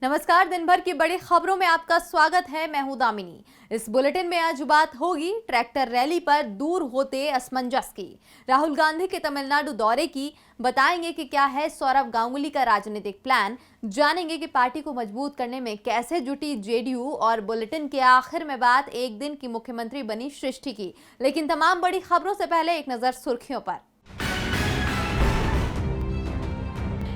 नमस्कार। दिन भर की बड़ी खबरों में आपका स्वागत है। मैं हूं दामिनी। इस बुलेटिन में आज बात होगी ट्रैक्टर रैली पर दूर होते असमंजस की, राहुल गांधी के तमिलनाडु दौरे की, बताएंगे कि क्या है सौरव गांगुली का राजनीतिक प्लान, जानेंगे कि पार्टी को मजबूत करने में कैसे जुटी जेडीयू, और बुलेटिन के आखिर में बात एक दिन की मुख्यमंत्री बनी सृष्टि की। लेकिन तमाम बड़ी खबरों से पहले एक नजर सुर्खियों पर।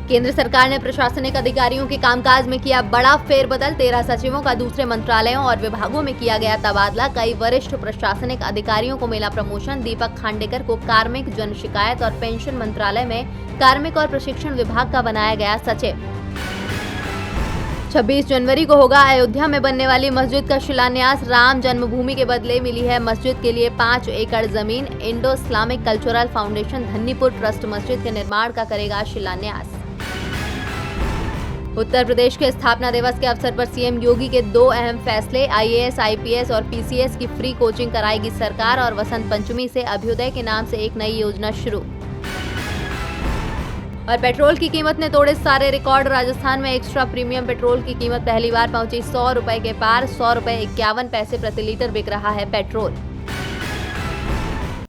केंद्र सरकार ने प्रशासनिक अधिकारियों के कामकाज में किया बड़ा फेरबदल। 13 सचिवों का दूसरे मंत्रालयों और विभागों में किया गया तबादला। कई वरिष्ठ प्रशासनिक अधिकारियों को मिला प्रमोशन। दीपक खांडेकर को कार्मिक, जन शिकायत और पेंशन मंत्रालय में कार्मिक और प्रशिक्षण विभाग का बनाया गया सचिव। 26 जनवरी को होगा अयोध्या में बनने वाली मस्जिद का शिलान्यास। राम जन्मभूमि के बदले मिली है मस्जिद के लिए 5 एकड़ जमीन। Indo Islamic cultural foundation Dhannipur trust मस्जिद के निर्माण का करेगा शिलान्यास। उत्तर प्रदेश के स्थापना दिवस के अवसर पर सीएम योगी के 2 अहम फैसले। आईएएस, आईपीएस और पीसीएस की फ्री कोचिंग कराएगी सरकार, और वसंत पंचमी से अभ्युदय के नाम से एक नई योजना शुरू। और पेट्रोल की कीमत ने तोड़े सारे रिकॉर्ड। राजस्थान में एक्स्ट्रा प्रीमियम पेट्रोल की कीमत पहली बार पहुंची 100 रुपए के पार। 100 रुपए 51 पैसे प्रति लीटर बिक रहा है पेट्रोल।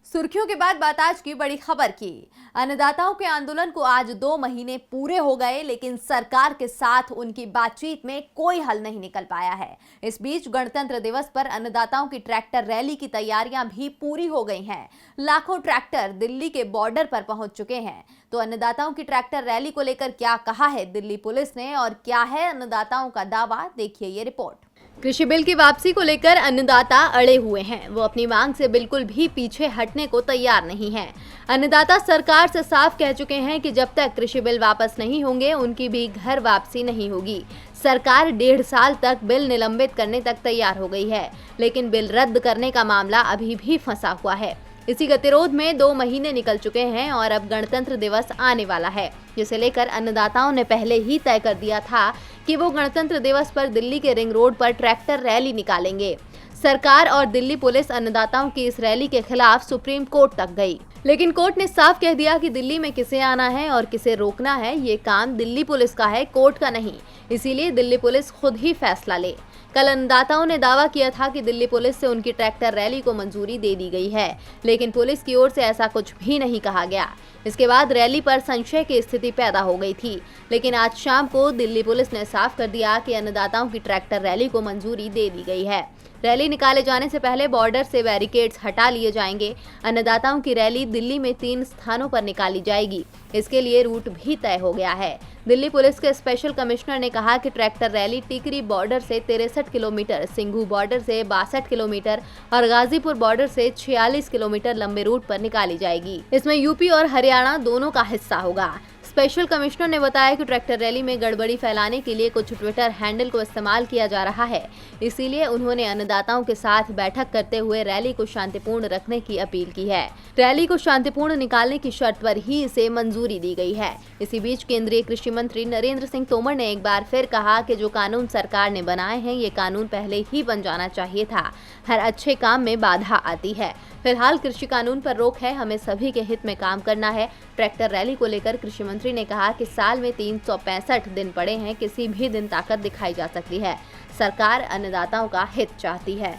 सुर्खियों के बाद बात आज की बड़ी खबर की। अन्नदाताओं के आंदोलन को आज 2 महीने पूरे हो गए, लेकिन सरकार के साथ उनकी बातचीत में कोई हल नहीं निकल पाया है। इस बीच गणतंत्र दिवस पर अन्नदाताओं की ट्रैक्टर रैली की तैयारियां भी पूरी हो गई हैं। लाखों ट्रैक्टर दिल्ली के बॉर्डर पर पहुंच चुके हैं। तो अन्नदाताओं की ट्रैक्टर रैली को लेकर क्या कहा है दिल्ली पुलिस ने, और क्या है अन्नदाताओं का दावा, देखिए ये रिपोर्ट। कृषि बिल की वापसी को लेकर अन्नदाता अड़े हुए हैं। वो अपनी मांग से बिल्कुल भी पीछे हटने को तैयार नहीं हैं। अन्नदाता सरकार से साफ कह चुके हैं कि जब तक कृषि बिल वापस नहीं होंगे उनकी भी घर वापसी नहीं होगी। सरकार 1.5 साल तक बिल निलंबित करने तक तैयार हो गई है, लेकिन बिल रद्द करने का मामला अभी भी फंसा हुआ है। इसी गतिरोध में 2 महीने निकल चुके हैं और अब गणतंत्र दिवस आने वाला है, जिसे लेकर अन्नदाताओं ने पहले ही तय कर दिया था कि वो गणतंत्र दिवस पर दिल्ली के रिंग रोड पर ट्रैक्टर रैली निकालेंगे। सरकार और दिल्ली पुलिस अन्नदाताओं की इस रैली के खिलाफ सुप्रीम कोर्ट तक गई, लेकिन कोर्ट ने साफ कह दिया कि दिल्ली में किसे आना है और किसे रोकना है, ये काम दिल्ली पुलिस का है, कोर्ट का नहीं। इसीलिए दिल्ली पुलिस खुद ही फैसला ले। कल अन्नदाताओं ने दावा किया था कि दिल्ली पुलिस से उनकी ट्रैक्टर रैली को मंजूरी दे दी गई है, लेकिन पुलिस की ओर से ऐसा कुछ भी नहीं कहा गया। इसके बाद रैली पर संशय की स्थिति पैदा हो गई थी, लेकिन आज शाम को दिल्ली पुलिस ने साफ कर दिया कि अन्नदाताओं की ट्रैक्टर रैली को मंजूरी दे दी गई है। रैली निकाले जाने से पहले बॉर्डर से बैरिकेड्स हटा लिए जाएंगे। अन्नदाताओं की रैली दिल्ली में 3 स्थानों पर निकाली जाएगी। इसके लिए रूट भी तय हो गया है। दिल्ली पुलिस के स्पेशल कमिश्नर ने कहा कि ट्रैक्टर रैली टिकरी बॉर्डर से 63 किलोमीटर, सिंघू बॉर्डर से 62 किलोमीटर और गाजीपुर बॉर्डर से 46 किलोमीटर लंबे रूट पर निकाली जाएगी। इसमें यूपी और हरियाणा दोनों का हिस्सा होगा। स्पेशल कमिश्नर ने बताया कि ट्रैक्टर रैली में गड़बड़ी फैलाने के लिए कुछ ट्विटर हैंडल को इस्तेमाल किया जा रहा है। इसीलिए उन्होंने अन्नदाताओं के साथ बैठक करते हुए रैली को शांतिपूर्ण रखने की अपील की है। रैली को शांतिपूर्ण निकालने की शर्त पर ही इसे मंजूरी दी गई है। इसी बीच केंद्रीय कृषि मंत्री नरेंद्र सिंह तोमर ने एक बार फिर कहा कि जो कानून सरकार ने बनाए हैं, ये कानून पहले ही बन जाना चाहिए था। हर अच्छे काम में बाधा आती है। फिलहाल कृषि कानून पर रोक है, हमें सभी के हित में काम करना है। ट्रैक्टर रैली को लेकर कृषि मंत्री ने कहा कि साल में 365 दिन पड़े हैं, किसी भी दिन ताकत दिखाई जा सकती है। सरकार अन्नदाताओं का हित चाहती है।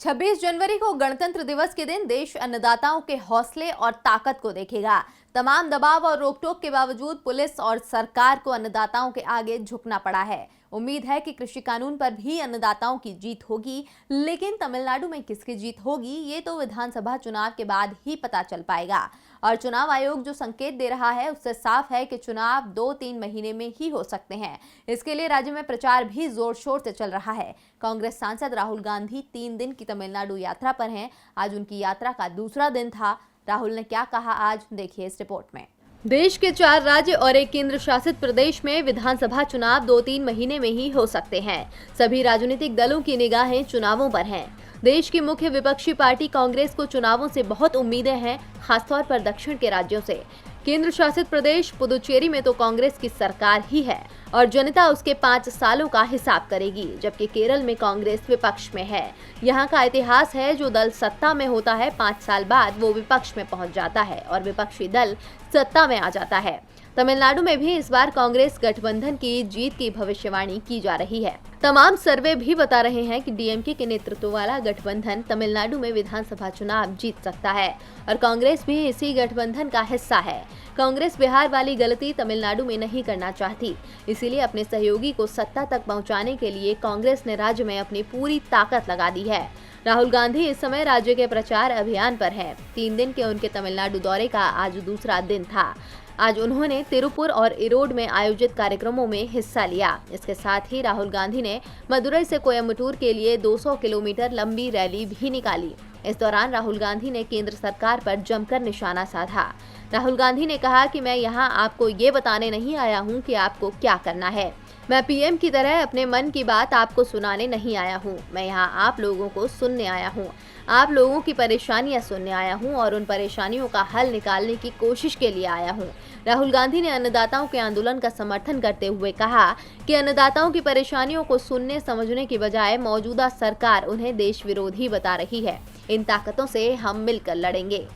26 जनवरी को गणतंत्र दिवस के दिन देश अन्नदाताओं के हौसले और ताकत को देखेगा। तमाम दबाव और रोकटोक के बावजूद पुलिस और सरकार को अन्नदाताओं के आगे झुकना पड़ा है। उम्मीद है कि कृषि कानून पर भी अन्नदाताओं की जीत होगी, लेकिन तमिलनाडु में किसकी जीत होगी ये तो विधानसभा चुनाव के बाद ही पता चल पाएगा। और चुनाव आयोग जो संकेत दे रहा है उससे साफ है कि चुनाव 2-3 महीने में ही हो सकते हैं। इसके लिए राज्य में प्रचार भी जोर शोर से चल रहा है। कांग्रेस सांसद राहुल गांधी 3 दिन की तमिलनाडु यात्रा पर हैं। आज उनकी यात्रा का दूसरा दिन था। राहुल ने क्या कहा, आज देखिए इस रिपोर्ट में। देश के 4 राज्य और एक केंद्र शासित प्रदेश में विधानसभा चुनाव 2-3 महीने में ही हो सकते हैं। सभी राजनीतिक दलों की निगाहें चुनावों पर हैं। देश की मुख्य विपक्षी पार्टी कांग्रेस को चुनावों से बहुत उम्मीदें हैं, खासतौर पर दक्षिण के राज्यों से। केंद्र शासित प्रदेश पुदुचेरी में तो कांग्रेस की सरकार ही है। और जनता उसके 5 सालों का हिसाब करेगी। जबकि केरल में कांग्रेस विपक्ष में है। यहाँ का इतिहास है, जो दल सत्ता में होता है 5 साल बाद वो विपक्ष में पहुंच जाता है और विपक्षी दल सत्ता में आ जाता है। तमिलनाडु में भी इस बार कांग्रेस गठबंधन की जीत की भविष्यवाणी की जा रही है। तमाम सर्वे भी बता रहे हैं कि डीएमके के नेतृत्व वाला गठबंधन तमिलनाडु में विधानसभा चुनाव जीत सकता है और कांग्रेस भी इसी गठबंधन का हिस्सा है। कांग्रेस बिहार वाली गलती तमिलनाडु में नहीं करना चाहती, इसीलिए अपने सहयोगी को सत्ता तक पहुंचाने के लिए कांग्रेस ने राज्य में अपनी पूरी ताकत लगा दी है। राहुल गांधी इस समय राज्य के प्रचार अभियान पर हैं। 3 दिन के उनके तमिलनाडु दौरे का आज दूसरा दिन था। आज उन्होंने तिरुपुर और इरोड में आयोजित कार्यक्रमों में हिस्सा लिया। इसके साथ ही राहुल गांधी ने मदुरई से कोयम्बटूर के लिए 200 किलोमीटर लंबी रैली भी निकाली। इस दौरान राहुल गांधी ने केंद्र सरकार पर जमकर निशाना साधा। राहुल गांधी ने कहा कि मैं यहाँ आपको ये बताने नहीं आया हूँ कि आपको क्या करना है। मैं पीएम की तरह अपने मन की बात आपको सुनाने नहीं आया हूँ। मैं यहाँ आप लोगों को सुनने आया हूँ, आप लोगों की परेशानियां सुनने आया हूँ और उन परेशानियों का हल निकालने की कोशिश के लिए आया हूँ। राहुल गांधी ने अन्नदाताओं के आंदोलन का समर्थन करते हुए कहा कि अन्नदाताओं की परेशानियों को सुनने समझने की बजाय मौजूदा सरकार उन्हें देश विरोधी बता रही है। इन ताकतों से हम मिलकर लड़ेंगे।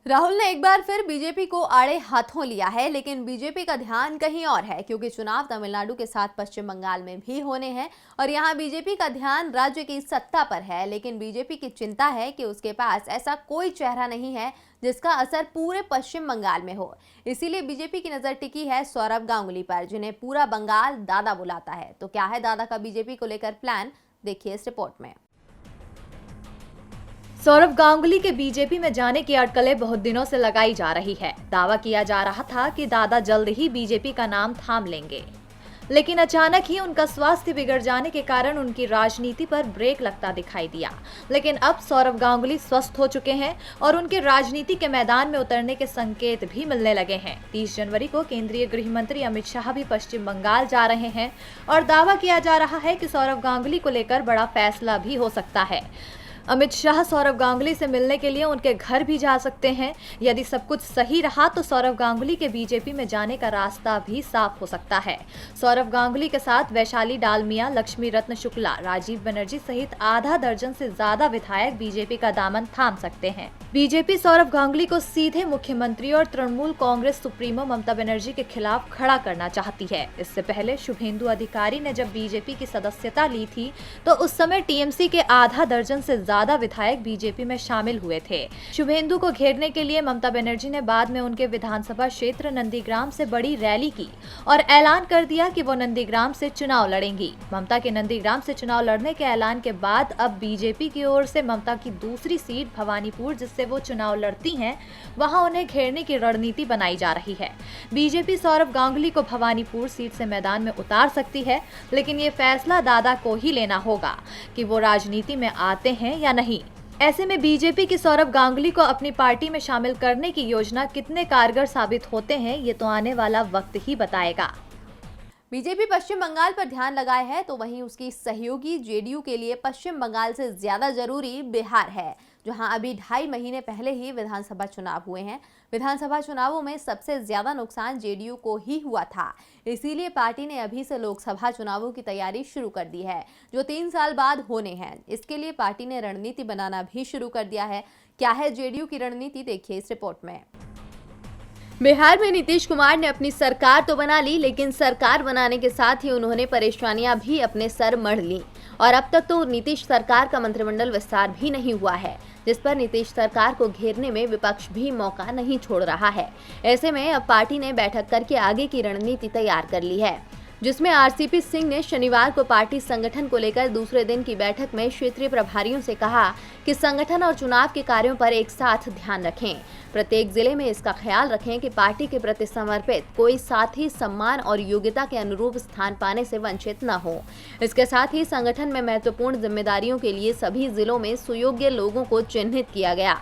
राहुल ने एक बार फिर बीजेपी को आड़े हाथों लिया है, लेकिन बीजेपी का ध्यान कहीं और है, क्योंकि चुनाव तमिलनाडु के साथ पश्चिम बंगाल में भी होने हैं और यहां बीजेपी का ध्यान राज्य की सत्ता पर है। लेकिन बीजेपी की चिंता है कि उसके पास ऐसा कोई चेहरा नहीं है जिसका असर पूरे पश्चिम बंगाल में हो। इसीलिए बीजेपी की नजर टिकी है सौरभ गांगुली पर, जिन्हें पूरा बंगाल दादा बुलाता है। तो क्या है दादा का बीजेपी को लेकर प्लान, देखिए इस रिपोर्ट में। सौरभ गांगुली के बीजेपी में जाने की अटकलें बहुत दिनों से लगाई जा रही है। दावा किया जा रहा था कि दादा जल्द ही बीजेपी का नाम थाम लेंगे, लेकिन अचानक ही उनका स्वास्थ्य बिगड़ जाने के कारण उनकी राजनीति पर ब्रेक लगता दिखाई दिया। लेकिन अब सौरभ गांगुली स्वस्थ हो चुके हैं और उनके राजनीति के मैदान में उतरने के संकेत भी मिलने लगे हैं। 30 जनवरी को केंद्रीय गृह मंत्री अमित शाह भी पश्चिम बंगाल जा रहे हैं और दावा किया जा रहा है कि सौरभ गांगुली को लेकर बड़ा फैसला भी हो सकता है। अमित शाह सौरभ गांगुली से मिलने के लिए उनके घर भी जा सकते हैं। यदि सब कुछ सही रहा तो सौरभ गांगुली के बीजेपी में जाने का रास्ता भी साफ हो सकता है। सौरभ गांगुली के साथ वैशाली डालमिया, लक्ष्मी रत्न शुक्ला, राजीव बनर्जी सहित आधा दर्जन से ज्यादा विधायक बीजेपी का दामन थाम सकते हैं। बीजेपी सौरभ गांगुली को सीधे मुख्यमंत्री और तृणमूल कांग्रेस सुप्रीमो ममता बनर्जी के खिलाफ खड़ा करना चाहती है। इससे पहले शुभेंदु अधिकारी ने जब बीजेपी की सदस्यता ली थी तो उस समय टीएमसी के आधा दर्जन से ज्यादा विधायक बीजेपी में शामिल हुए थे। शुभेंदु को घेरने के लिए ममता बनर्जी ने बाद में उनके विधानसभा क्षेत्र नंदीग्राम से बड़ी रैली की और ऐलान कर दिया कि वो नंदीग्राम से चुनाव लड़ेंगी। ममता के नंदीग्राम से चुनाव लड़ने के ऐलान के बाद अब बीजेपी की ओर से ममता की दूसरी सीट भवानीपुर, जिससे वो चुनाव लड़ती हैं, वहां उन्हें घेरने की रणनीति बनाई जा रही है। बीजेपी सौरभ गांगुली को भवानीपुर सीट से मैदान में उतार सकती है, लेकिन ये फैसला दादा को ही लेना होगा कि वो राजनीति में आते हैं या नहीं। ऐसे में बीजेपी की सौरभ गांगुली को अपनी पार्टी में शामिल करने की योजना कितने कारगर साबित होते हैं, ये तो आने वाला वक्त ही बताएगा। बीजेपी पश्चिम बंगाल पर ध्यान लगाए है तो वहीं उसकी सहयोगी जेडीयू के लिए पश्चिम बंगाल से ज्यादा जरूरी बिहार है, जहां अभी 2.5 महीने पहले ही विधानसभा चुनाव हुए हैं। विधानसभा चुनावों में सबसे ज्यादा नुकसान जेडीयू को ही हुआ था। इसीलिए पार्टी ने अभी से लोकसभा चुनावों की तैयारी शुरू कर दी है, जो 3 साल बाद होने हैं। इसके लिए पार्टी ने रणनीति बनाना भी शुरू कर दिया है। क्या है जेडीयू की रणनीति, देखिए इस रिपोर्ट में। बिहार में नीतीश कुमार ने अपनी सरकार तो बना ली, लेकिन सरकार बनाने के साथ ही उन्होंने परेशानियां भी अपने सर मढ़ ली और अब तक तो नीतीश सरकार का मंत्रिमंडल विस्तार भी नहीं हुआ है, जिस पर नीतीश सरकार को घेरने में विपक्ष भी मौका नहीं छोड़ रहा है। ऐसे में अब पार्टी ने बैठक करके आगे की रणनीति तैयार कर ली है, जिसमें आरसीपी सिंह ने शनिवार को पार्टी संगठन को लेकर दूसरे दिन की बैठक में क्षेत्रीय प्रभारियों से कहा कि संगठन और चुनाव के कार्यों पर एक साथ ध्यान रखें। प्रत्येक जिले में इसका ख्याल रखें कि पार्टी के प्रति समर्पित कोई साथी सम्मान और योग्यता के अनुरूप स्थान पाने से वंचित न हो। इसके साथ ही संगठन में महत्वपूर्ण जिम्मेदारियों के लिए सभी जिलों में सुयोग्य लोगों को चिन्हित किया गया।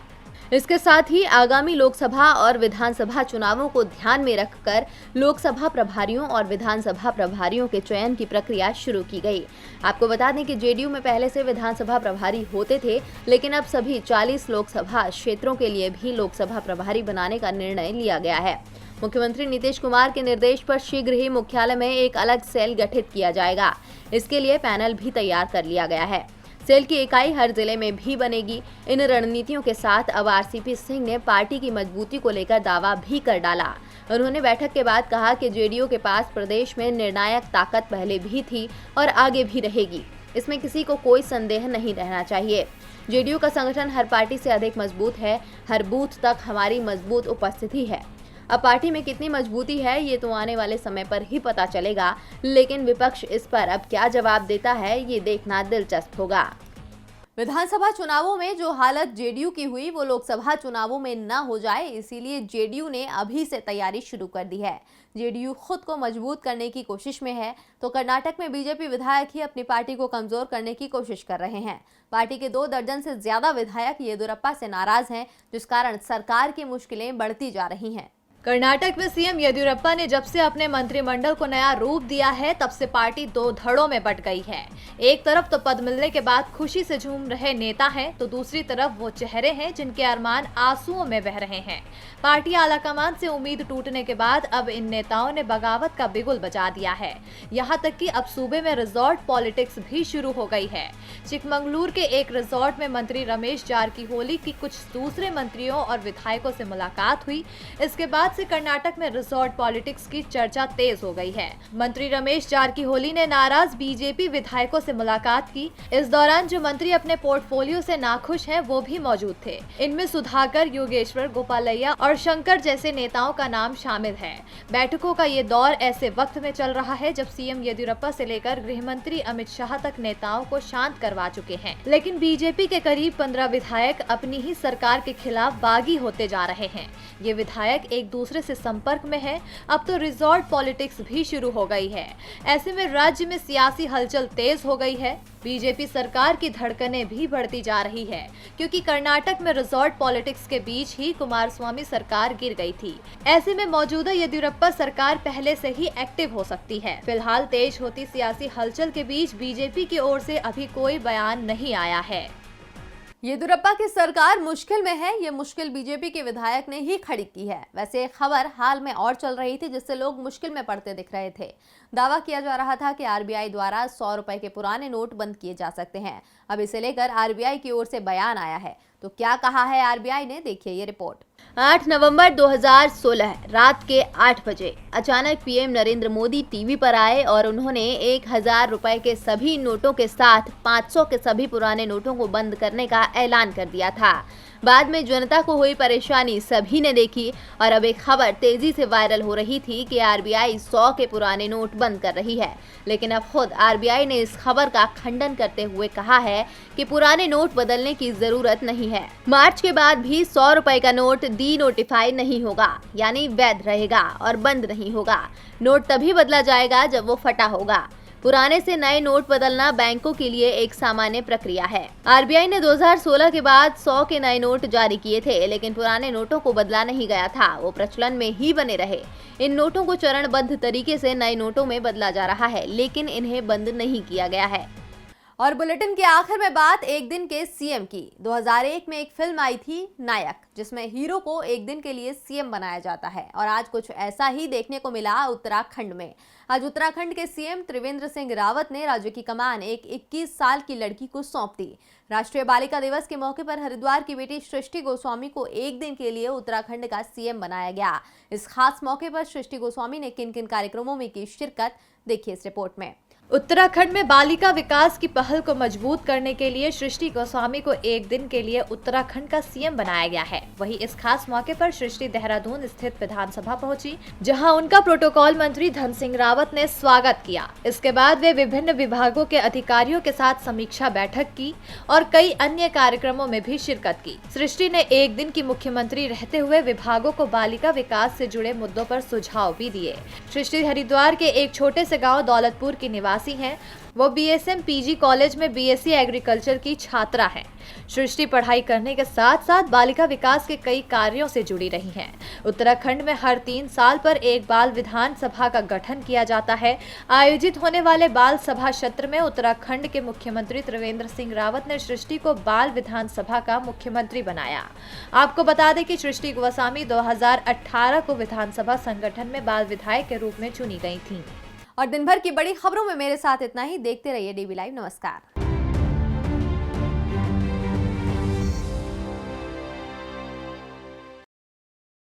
इसके साथ ही आगामी लोकसभा और विधानसभा चुनावों को ध्यान में रखकर लोकसभा प्रभारियों और विधानसभा प्रभारियों के चयन की प्रक्रिया शुरू की गई। आपको बता दें कि जेडीयू में पहले से विधानसभा प्रभारी होते थे, लेकिन अब सभी 40 लोकसभा क्षेत्रों के लिए भी लोकसभा प्रभारी बनाने का निर्णय लिया गया है। मुख्यमंत्री नीतीश कुमार के निर्देश पर शीघ्र ही मुख्यालय में एक अलग सेल गठित किया जाएगा। इसके लिए पैनल भी तैयार कर लिया गया है। सेल की इकाई हर जिले में भी बनेगी। इन रणनीतियों के साथ अब आरसीपी सिंह ने पार्टी की मजबूती को लेकर दावा भी कर डाला। उन्होंने बैठक के बाद कहा कि जेडीयू के पास प्रदेश में निर्णायक ताकत पहले भी थी और आगे भी रहेगी। इसमें किसी को कोई संदेह नहीं रहना चाहिए। जेडीयू का संगठन हर पार्टी से अधिक मजबूत है। हर बूथ तक हमारी मजबूत उपस्थिति है। अब पार्टी में कितनी मजबूती है ये तो आने वाले समय पर ही पता चलेगा, लेकिन विपक्ष इस पर अब क्या जवाब देता है ये देखना दिलचस्प होगा। विधानसभा चुनावों में जो हालत जेडीयू की हुई वो लोकसभा चुनावों में न हो जाए, इसीलिए जेडीयू ने अभी से तैयारी शुरू कर दी है। जेडीयू खुद को मजबूत करने की कोशिश में है तो कर्नाटक में बीजेपी विधायक ही अपनी पार्टी को कमजोर करने की कोशिश कर रहे हैं। पार्टी के 2 दर्जन से ज्यादा विधायक येदियुरप्पा से नाराज हैं, जिस कारण सरकार की मुश्किलें बढ़ती जा रही हैं। कर्नाटक में सीएम येदियुरप्पा ने जब से अपने मंत्रिमंडल को नया रूप दिया है तब से पार्टी 2 धड़ों में बंट गई है। एक तरफ तो पद मिलने के बाद खुशी से झूम रहे नेता हैं, तो दूसरी तरफ वो चेहरे हैं जिनके अरमान आंसुओं में बह रहे हैं। पार्टी आलाकमान से उम्मीद टूटने के बाद अब इन नेताओं ने बगावत का बिगुल बजा दिया है। यहाँ तक कि अब सूबे में रिजॉर्ट पॉलिटिक्स भी शुरू हो गई है। चिकमंगलुरु के एक रिजॉर्ट में मंत्री रमेश जारकीहोली की कुछ दूसरे मंत्रियों और विधायकों से मुलाकात हुई। इसके बाद से कर्नाटक में रिजॉर्ट पॉलिटिक्स की चर्चा तेज हो गई है। मंत्री रमेश जारकीहोली ने नाराज बीजेपी विधायकों से मुलाकात की। इस दौरान जो मंत्री अपने पोर्टफोलियो से नाखुश हैं वो भी मौजूद थे। इनमें सुधाकर, योगेश्वर, गोपालैया और शंकर जैसे नेताओं का नाम शामिल है। बैठकों का ये दौर ऐसे वक्त में चल रहा है जब सीएम येदियुरप्पा से लेकर गृह मंत्री अमित शाह तक नेताओं को शांत करवा चुके हैं, लेकिन बीजेपी के करीब 15 विधायक अपनी ही सरकार के खिलाफ बागी होते जा रहे हैं। ये विधायक एक दूसरे से संपर्क में है। अब तो रिजॉर्ट पॉलिटिक्स भी शुरू हो गई है। ऐसे में राज्य में सियासी हलचल तेज हो गई है। बीजेपी सरकार की धड़कनें भी बढ़ती जा रही है, क्योंकि कर्नाटक में रिजॉर्ट पॉलिटिक्स के बीच ही कुमारस्वामी सरकार गिर गई थी। ऐसे में मौजूदा येदियुरप्पा सरकार पहले से ही एक्टिव हो सकती है। फिलहाल तेज होती सियासी हलचल के बीच बीजेपी की ओर से अभी कोई बयान नहीं आया है। येदियुरप्पा की सरकार मुश्किल में है, ये मुश्किल बीजेपी के विधायक ने ही खड़ी की है। वैसे एक खबर हाल में और चल रही थी जिससे लोग मुश्किल में पड़ते दिख रहे थे। दावा किया जा रहा था कि आरबीआई द्वारा 100 रुपए के पुराने नोट बंद किए जा सकते हैं। अब इसे लेकर आरबीआई की ओर से बयान आया है। तो क्या कहा है आरबीआई ने, देखिए ये रिपोर्ट। 8 नवंबर 2016 रात के 8 बजे अचानक पीएम नरेंद्र मोदी टीवी पर आए और उन्होंने 1000 रुपए के सभी नोटों के साथ 500 के सभी पुराने नोटों को बंद करने का ऐलान कर दिया था। बाद में जनता को हुई परेशानी सभी ने देखी और अब एक खबर तेजी से वायरल हो रही थी कि आरबीआई 100 के पुराने नोट बंद कर रही है। लेकिन अब खुद आरबीआई ने इस खबर का खंडन करते हुए कहा है कि पुराने नोट बदलने की जरूरत नहीं है। मार्च के बाद भी 100 रुपए का नोट डी नोटिफाई नहीं होगा, यानी वैध रहेगा और बंद नहीं होगा। नोट तभी बदला जाएगा जब वो फटा होगा। पुराने से नए नोट बदलना बैंकों के लिए एक सामान्य प्रक्रिया है। आरबीआई ने 2016 के बाद 100 के नए नोट जारी किए थे, लेकिन पुराने नोटों को बदला नहीं गया था, वो प्रचलन में ही बने रहे। इन नोटों को चरणबद्ध तरीके से नए नोटों में बदला जा रहा है, लेकिन इन्हें बंद नहीं किया गया है। और बुलेटिन के आखिर में बात एक दिन के सीएम की। 2001 में एक फिल्म आई थी नायक, जिसमें हीरो को एक दिन के लिए सीएम बनाया जाता है और आज कुछ ऐसा ही देखने को मिला उत्तराखंड में। आज उत्तराखंड के सीएम त्रिवेंद्र सिंह रावत ने राज्य की कमान एक 21 साल की लड़की को सौंप दी। राष्ट्रीय बालिका दिवस के मौके पर हरिद्वार की बेटी सृष्टि गोस्वामी को एक दिन के लिए उत्तराखंड का सीएम बनाया गया। इस खास मौके पर सृष्टि गोस्वामी ने किन किन कार्यक्रमों में की शिरकत, देखिए इस रिपोर्ट में। उत्तराखंड में बालिका विकास की पहल को मजबूत करने के लिए सृष्टि गोस्वामी को एक दिन के लिए उत्तराखंड का सीएम बनाया गया है। वहीं इस खास मौके पर सृष्टि देहरादून स्थित विधानसभा पहुंची, जहां उनका प्रोटोकॉल मंत्री धन सिंह रावत ने स्वागत किया। इसके बाद वे विभिन्न विभागों के अधिकारियों के साथ समीक्षा बैठक की और कई अन्य कार्यक्रमों में भी शिरकत की। सृष्टि ने एक दिन की मुख्यमंत्री रहते हुए विभागों को बालिका विकास से जुड़े मुद्दों पर सुझाव भी दिए। सृष्टि हरिद्वार के एक छोटे से गाँव दौलतपुर की निवासी हैं। वो बीएसएम पीजी कॉलेज में बीएससी एग्रीकल्चर की छात्रा है। सृष्टि पढ़ाई करने के साथ साथ बालिका विकास के कई कार्यों से जुड़ी रही हैं। उत्तराखंड में हर 3 साल पर एक बाल विधान सभा का गठन किया जाता है। आयोजित होने वाले बाल सभा सत्र में उत्तराखंड के मुख्यमंत्री त्रिवेंद्र सिंह रावत ने सृष्टि को बाल विधान सभा का मुख्यमंत्री बनाया। आपको बता दें कि सृष्टि गोस्वामी 2018 को विधानसभा संगठन में बाल विधायक के रूप में चुनी गई थी। और दिन भर की बड़ी खबरों में मेरे साथ इतना ही। देखते रहिए डीवी लाइव। नमस्कार।